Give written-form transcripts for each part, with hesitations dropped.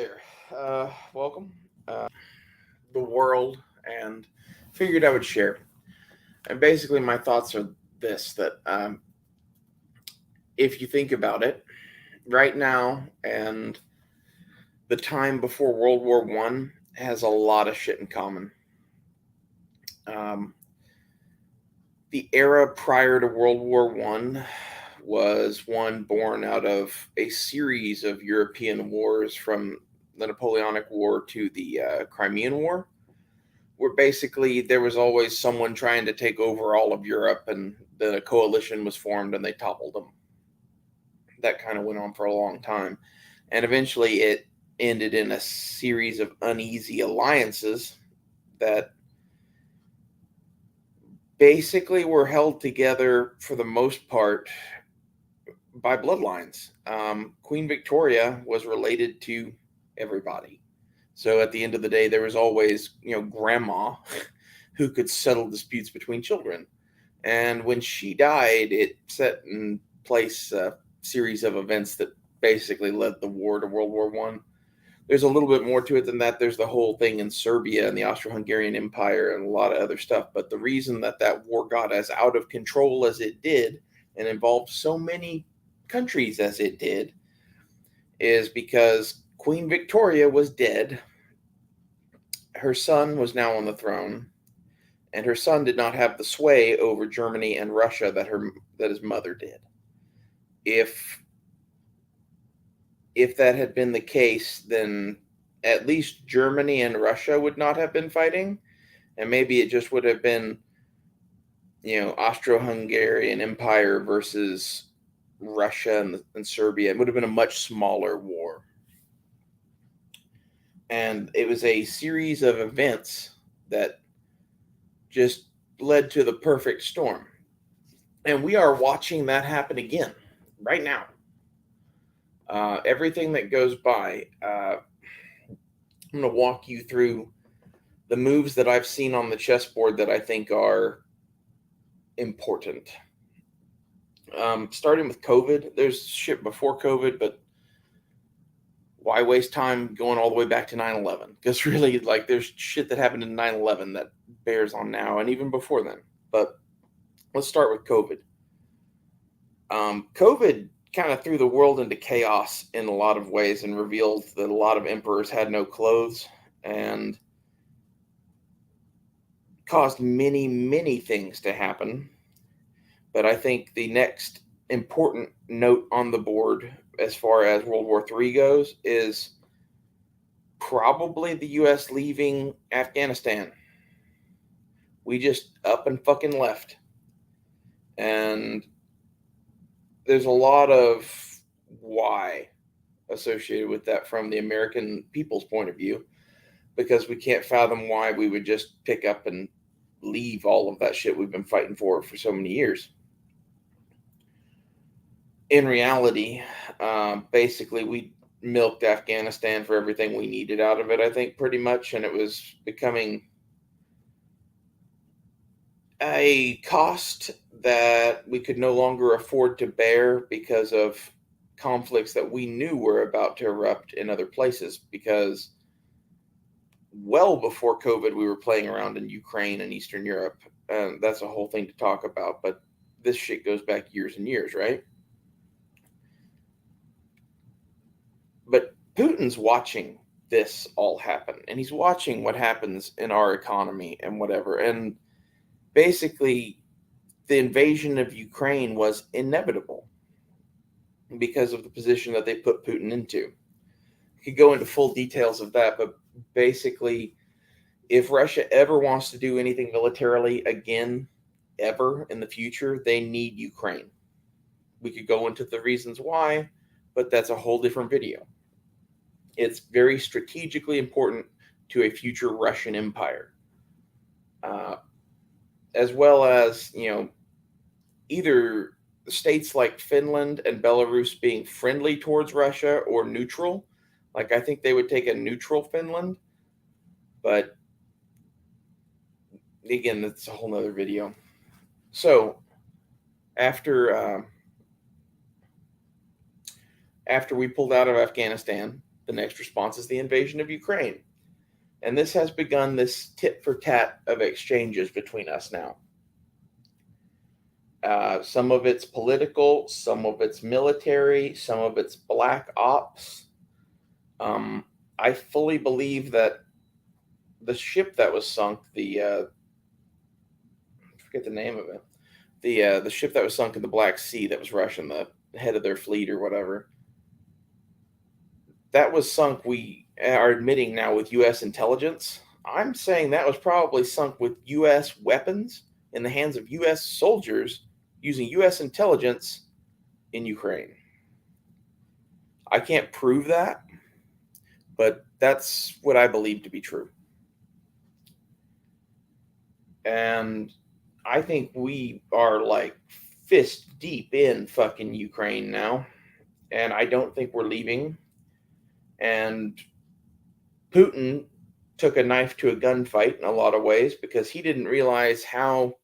there. Welcome. The world, and figured I would share. And basically, my thoughts are this: that if you think about it, right now and the time before World War I has a lot of shit in common. Um, the era prior to World War I was one born out of a series of European wars, from the Napoleonic War to the Crimean War, where basically there was always someone trying to take over all of Europe, and then a coalition was formed and they toppled them. That kind of went on for a long time. And eventually it ended in a series of uneasy alliances that basically were held together for the most part by bloodlines. Queen Victoria was related to everybody. So at the end of the day, there was always, grandma who could settle disputes between children. And when she died, it set in place a series of events that basically led the war to World War I. There's a little bit more to it than that. There's the whole thing in Serbia and the Austro-Hungarian Empire and a lot of other stuff. But the reason that that war got as out of control as it did and involved so many countries as it did is because Queen Victoria was dead. Her son was now on the throne, and her son did not have the sway over Germany and Russia that his mother did. If that had been the case, then at least Germany and Russia would not have been fighting, and maybe it just would have been, Austro-Hungarian Empire versus Russia and Serbia. It would have been a much smaller war. And it was a series of events that just led to the perfect storm. And we are watching that happen again right now. Everything that goes by, I'm going to walk you through the moves that I've seen on the chessboard that I think are important. Starting with COVID, there's shit before COVID, but why waste time going all the way back to 9/11? Because really, there's shit that happened in 9/11 that bears on now and even before then. But let's start with COVID. COVID kind of threw the world into chaos in a lot of ways and revealed that a lot of emperors had no clothes and caused many, many things to happen. But I think the next important note on the board as far as World War III goes is probably the U.S. leaving Afghanistan. We just up and fucking left. And there's a lot of why associated with that from the American people's point of view, because we can't fathom why we would just pick up and leave all of that shit we've been fighting for so many years. In reality, basically, we milked Afghanistan for everything we needed out of it, I think, pretty much, and it was becoming a cost that we could no longer afford to bear because of conflicts that we knew were about to erupt in other places. Because well before COVID, we were playing around in Ukraine and Eastern Europe. That's a whole thing to talk about, but this shit goes back years and years, right? But Putin's watching this all happen, and he's watching what happens in our economy and whatever. And basically, the invasion of Ukraine was inevitable because of the position that they put Putin into. I could go into full details of that, but basically, if Russia ever wants to do anything militarily again, ever in the future, they need Ukraine. We could go into the reasons why, but that's a whole different video. It's very strategically important to a future Russian empire. As well as, either states like Finland and Belarus being friendly towards Russia or neutral. Like, I think they would take a neutral Finland, but again, that's a whole nother video. So after we pulled out of Afghanistan, The next response is the invasion of Ukraine. And this has begun this tit for tat of exchanges between us now. Some of it's political, some of it's military, some of it's black ops. I fully believe that the ship that was sunk, I forget the name of it, the ship that was sunk in the Black Sea that was Russian, the head of their fleet or whatever, that was sunk, we are admitting now, with U.S. intelligence. I'm saying that was probably sunk with U.S. weapons in the hands of U.S. soldiers using U.S. intelligence in Ukraine. I can't prove that, but that's what I believe to be true. And I think we are like fist deep in fucking Ukraine now. And I don't think we're leaving. And Putin took a knife to a gunfight in a lot of ways because he didn't realize how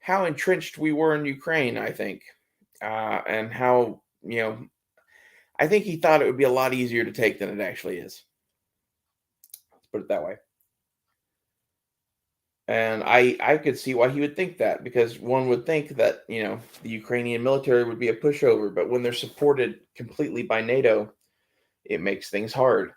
entrenched we were in Ukraine, I think. And how, I think he thought it would be a lot easier to take than it actually is. Let's put it that way. And I could see why he would think that, because one would think that, the Ukrainian military would be a pushover, but when they're supported completely by NATO, it makes things hard.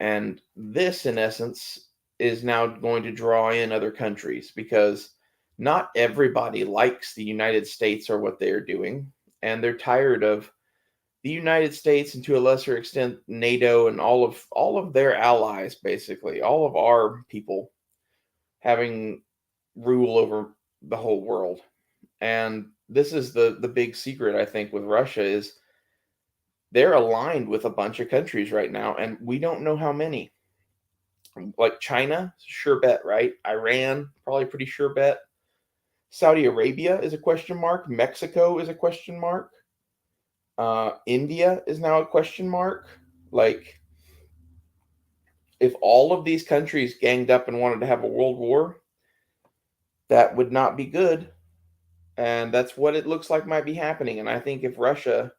And this, in essence, is now going to draw in other countries because not everybody likes the United States or what they're doing. And they're tired of the United States, and to a lesser extent, NATO and all of their allies, basically, all of our people having rule over the whole world. And this is the big secret, I think, with Russia is they're aligned with a bunch of countries right now, and we don't know how many. Like China, sure bet, right? Iran, probably pretty sure bet. Saudi Arabia is a question mark. Mexico is a question mark. India is now a question mark. Like, if all of these countries ganged up and wanted to have a world war, that would not be good. And that's what it looks like might be happening. And I think if Russia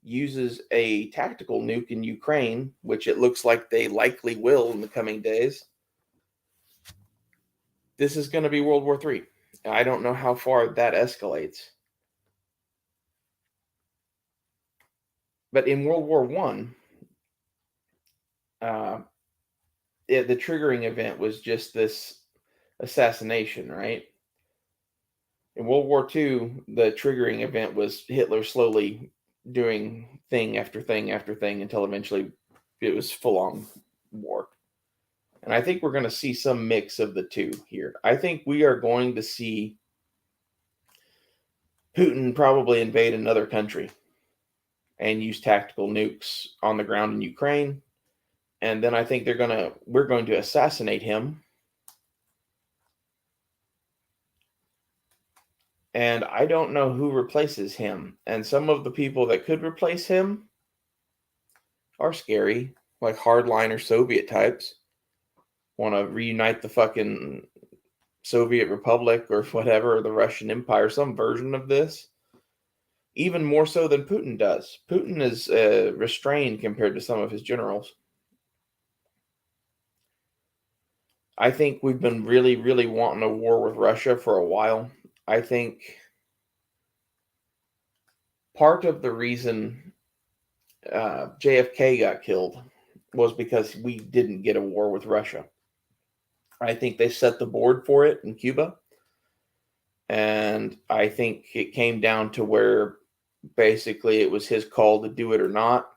uses a tactical nuke in Ukraine, which it looks like they likely will in the coming days, this is going to be World War III. I don't know how far that escalates. But in World War One, the triggering event was just this assassination, right? In World War II, the triggering event was Hitler slowly doing thing after thing after thing until eventually it was full-on war. And I think we're going to see some mix of the two here. I think we are going to see Putin probably invade another country and use tactical nukes on the ground in Ukraine. And then I think we're going to assassinate him. And I don't know who replaces him. And some of the people that could replace him are scary, like hardliner Soviet types. Want to reunite the fucking Soviet Republic or whatever, or the Russian Empire, some version of this. Even more so than Putin does. Putin is restrained compared to some of his generals. I think we've been really, really wanting a war with Russia for a while. I think part of the reason JFK got killed was because we didn't get a war with Russia. I think they set the board for it in Cuba. And I think it came down to where basically it was his call to do it or not.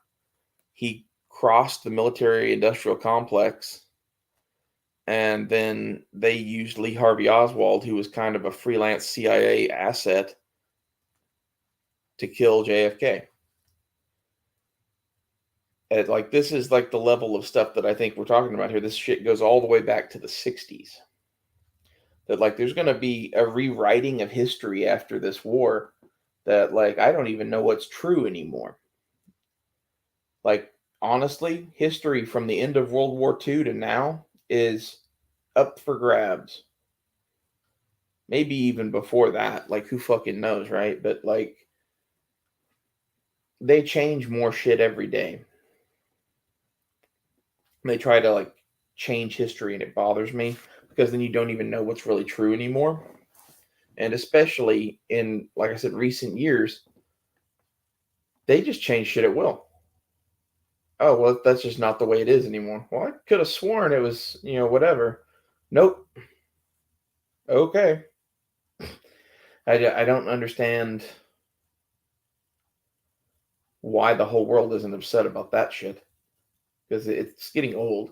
He crossed the military industrial complex, and then they used Lee Harvey Oswald, who was kind of a freelance CIA asset, to kill JFK. And like, this is like the level of stuff that I think we're talking about here. This shit goes all the way back to the 60s. That like there's going to be a rewriting of history after this war that like I don't even know what's true anymore. Like, honestly, history from the end of World War II to now is up for grabs. Maybe even before that, like who fucking knows, right? But like they change more shit every day. They try to like change history, and it bothers me because then you don't even know what's really true anymore. And especially in, like I said, recent years, they just change shit at will. Oh, well, that's just not the way it is anymore. Well, I could have sworn it was, whatever. Nope. Okay. I don't understand why the whole world isn't upset about that shit because it's getting old.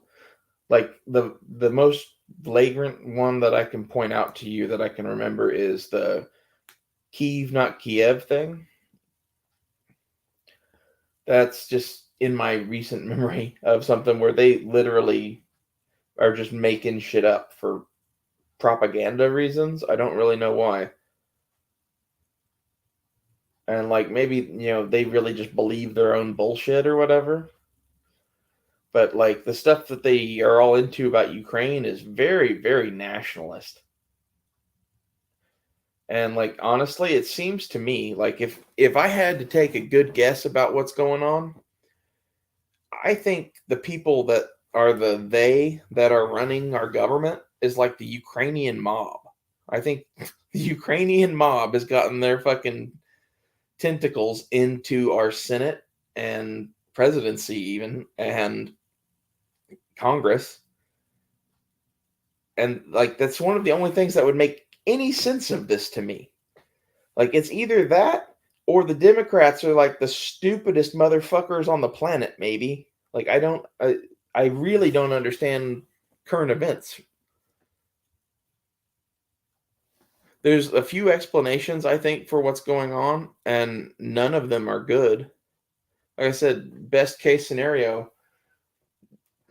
Like the most flagrant one that I can point out to you that I can remember is the Kiev, not Kiev thing. That's just in my recent memory of something where they literally are just making shit up for propaganda reasons. I don't really know why. And like maybe, they really just believe their own bullshit or whatever. But like the stuff that they are all into about Ukraine is very, very nationalist. And like honestly, it seems to me like if I had to take a good guess about what's going on, I think the people that are they that are running our government is like the Ukrainian mob. I think the Ukrainian mob has gotten their fucking tentacles into our Senate and presidency even and Congress. And like that's one of the only things that would make any sense of this to me. Like it's either that or the Democrats are like the stupidest motherfuckers on the planet, maybe. Like I really don't understand current events. There's a few explanations I think for what's going on, and none of them are good. Like I said, best case scenario,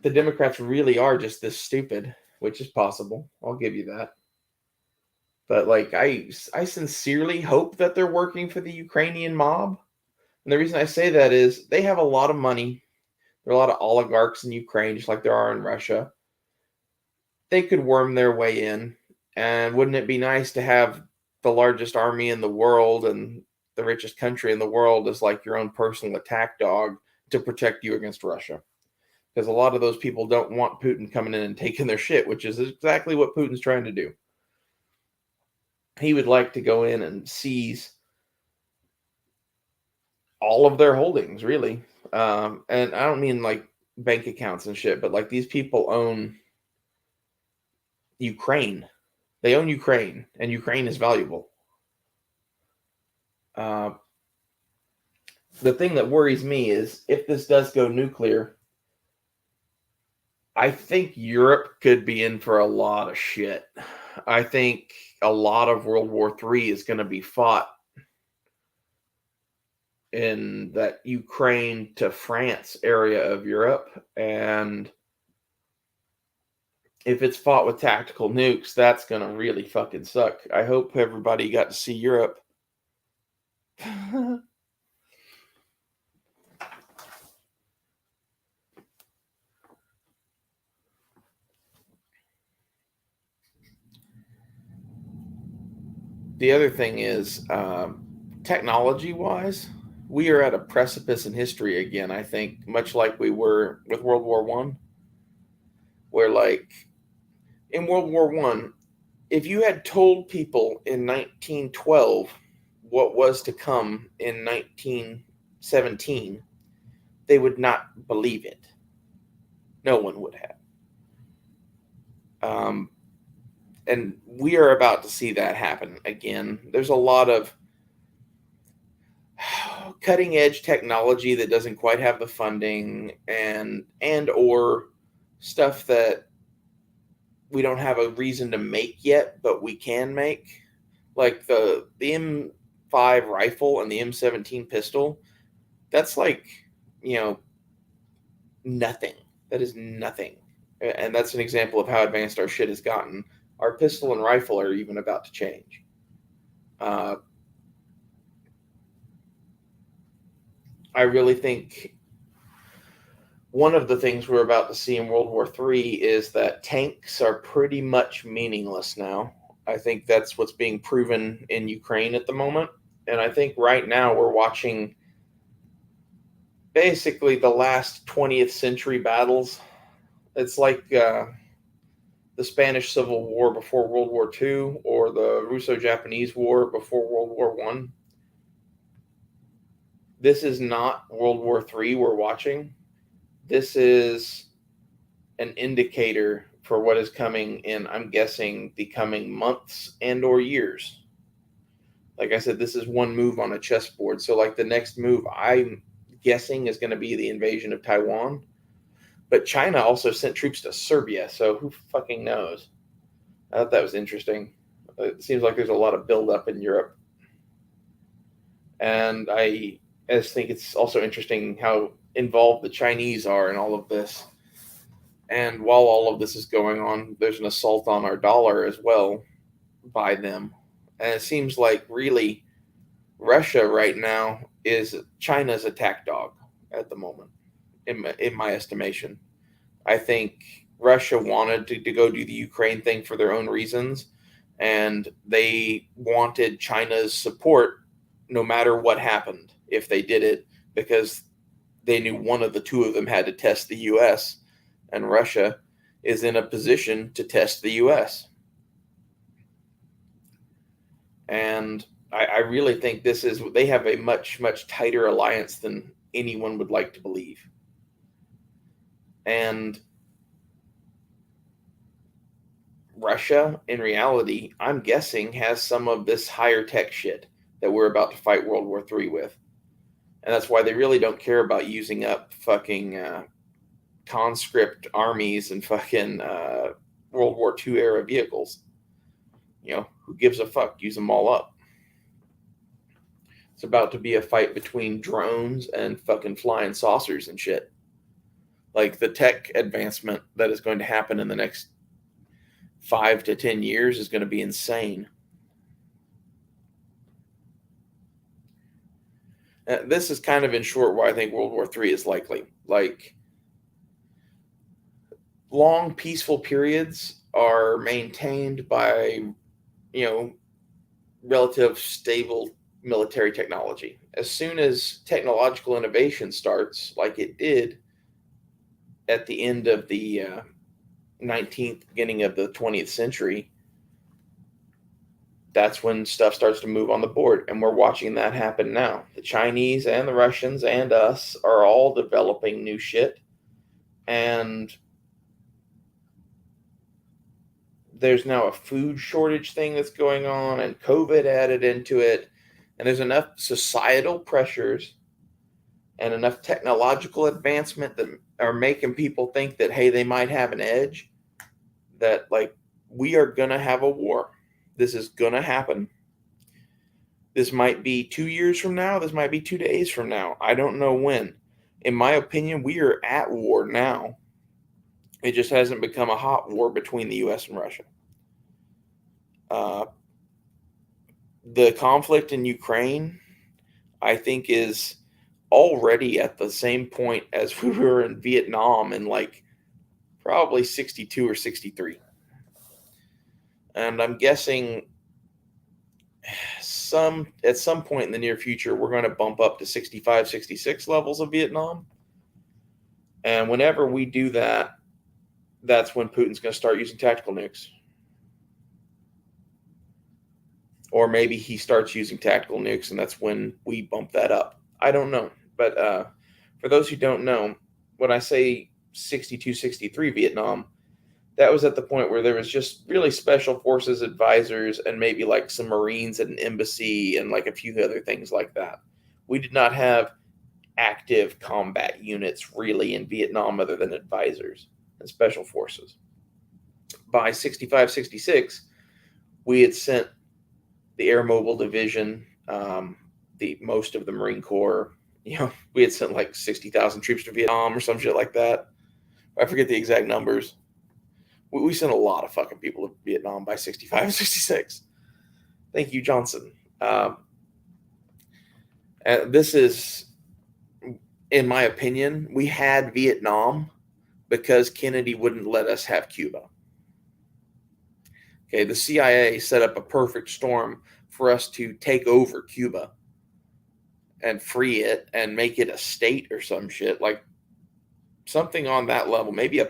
the Democrats really are just this stupid, which is possible. I'll give you that. But like I sincerely hope that they're working for the Ukrainian mob. And the reason I say that is they have a lot of money. There are a lot of oligarchs in Ukraine, just like there are in Russia. They could worm their way in. And wouldn't it be nice to have the largest army in the world and the richest country in the world as like your own personal attack dog to protect you against Russia? Because a lot of those people don't want Putin coming in and taking their shit, which is exactly what Putin's trying to do. He would like to go in and seize all of their holdings, really. And I don't mean like bank accounts and shit, but like these people own Ukraine. They own Ukraine, and Ukraine is valuable. Uh, the thing that worries me is if this does go nuclear, I think Europe could be in for a lot of shit. I think a lot of World War III is going to be fought in that Ukraine to France area of Europe. And if it's fought with tactical nukes, that's going to really fucking suck. I hope everybody got to see Europe. The other thing is, technology wise, we are at a precipice in history again, I think, much like we were with World War One, where like in World War One, if you had told people in 1912 what was to come in 1917, they would not believe it. No one would have. Um, and we are about to see that happen again. There's a lot of cutting edge technology that doesn't quite have the funding and or stuff that we don't have a reason to make yet, but we can make. Like the M5 rifle and the M17 pistol, that's like, you know, nothing. That is nothing. And that's an example of how advanced our shit has gotten. Our pistol and rifle are even about to change. Uh, I really think one of the things we're about to see in World War III is that tanks are pretty much meaningless now. I think that's what's being proven in Ukraine at the moment. And I think right now we're watching basically the last 20th century battles It's like the Spanish Civil War before World War II, or the Russo-Japanese War before World War One. This is not World War III we're watching. This is an indicator for what is coming in, I'm guessing, the coming months and or years. Like I said, this is one move on a chessboard. So like the next move I'm guessing is going to be the invasion of Taiwan. But China also sent troops to Serbia, so who fucking knows? I thought that was interesting. It seems like there's a lot of buildup in Europe. And I just think it's also interesting how involved the Chinese are in all of this. And while all of this is going on, there's an assault on our dollar as well by them. And it seems like really Russia right now is China's attack dog at the moment, in my estimation. I think Russia wanted to go do the Ukraine thing for their own reasons, and they wanted China's support no matter what happened if they did it, because they knew one of the two of them had to test the U.S., and Russia is in a position to test the U.S. And I really think they have a much, much tighter alliance than anyone would like to believe. And Russia, in reality, I'm guessing, has some of this higher tech shit that we're about to fight World War III with. And that's why they really don't care about using up fucking conscript armies and fucking World War II era vehicles. Who gives a fuck? Use them all up. It's about to be a fight between drones and fucking flying saucers and shit. Like the tech advancement that is going to happen in the next 5 to 10 years is going to be insane. This is kind of in short why I think World War III is likely. Like, long peaceful periods are maintained by, relative stable military technology. As soon as technological innovation starts, like it did at the end of the 19th, beginning of the 20th century, that's when stuff starts to move on the board. And we're watching that happen now. The Chinese and the Russians and us are all developing new shit. And there's now a food shortage thing that's going on, and COVID added into it. And there's enough societal pressures and enough technological advancement that are making people think that, hey, they might have an edge, that like we are going to have a war. This is going to happen. This might be 2 years from now. This might be 2 days from now. I don't know when. In my opinion, we are at war now. It just hasn't become a hot war between the U.S. and Russia. The conflict in Ukraine, I think, is already at the same point as we were in Vietnam in like probably 62 or 63. And I'm guessing at some point in the near future, we're going to bump up to 65, 66 levels of Vietnam. And whenever we do that, that's when Putin's going to start using tactical nukes. Or maybe he starts using tactical nukes, and that's when we bump that up. I don't know. But for those who don't know, when I say 62, 63 Vietnam, that was at the point where there was just really special forces advisors and maybe like some Marines at an embassy and like a few other things like that. We did not have active combat units really in Vietnam other than advisors and special forces. By 65, 66, we had sent the Air Mobile Division, the most of the Marine Corps. We had sent like 60,000 troops to Vietnam or some shit like that. I forget the exact numbers. We sent a lot of fucking people to Vietnam by 65, 66. Thank you, Johnson. This is, in my opinion, we had Vietnam because Kennedy wouldn't let us have Cuba. Okay, the CIA set up a perfect storm for us to take over Cuba and free it and make it a state or some shit, like something on that level, maybe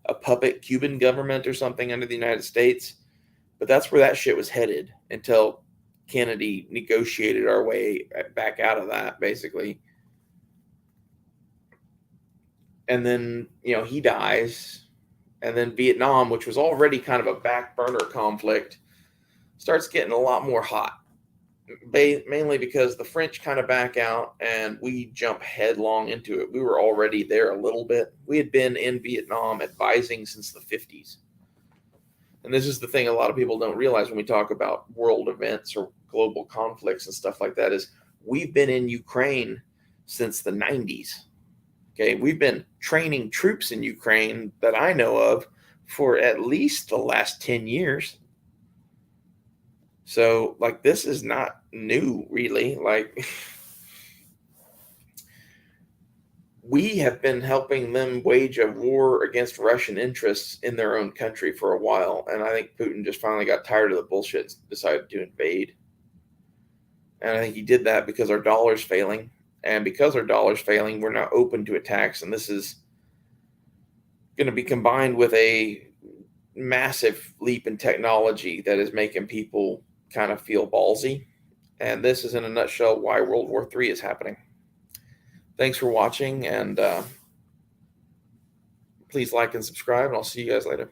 a puppet Cuban government or something under the United States. But that's where that shit was headed until Kennedy negotiated our way back out of that, basically. And then, he dies. And then Vietnam, which was already kind of a back burner conflict, starts getting a lot more hot. Mainly because the French kind of back out and we jump headlong into it. We were already there a little bit. We had been in Vietnam advising since the 50s. And this is the thing a lot of people don't realize when we talk about world events or global conflicts and stuff like that is we've been in Ukraine since the 90s. Okay, we've been training troops in Ukraine that I know of for at least the last 10 years. So, like, this is not new, really. Like, we have been helping them wage a war against Russian interests in their own country for a while. And I think Putin just finally got tired of the bullshit and decided to invade. And I think he did that because our dollar's failing. And because our dollar's failing, we're now open to attacks. And this is going to be combined with a massive leap in technology that is making people kind of feel ballsy. And this is in a nutshell why World War III is happening. Thanks for watching, and please like and subscribe, and I'll see you guys later.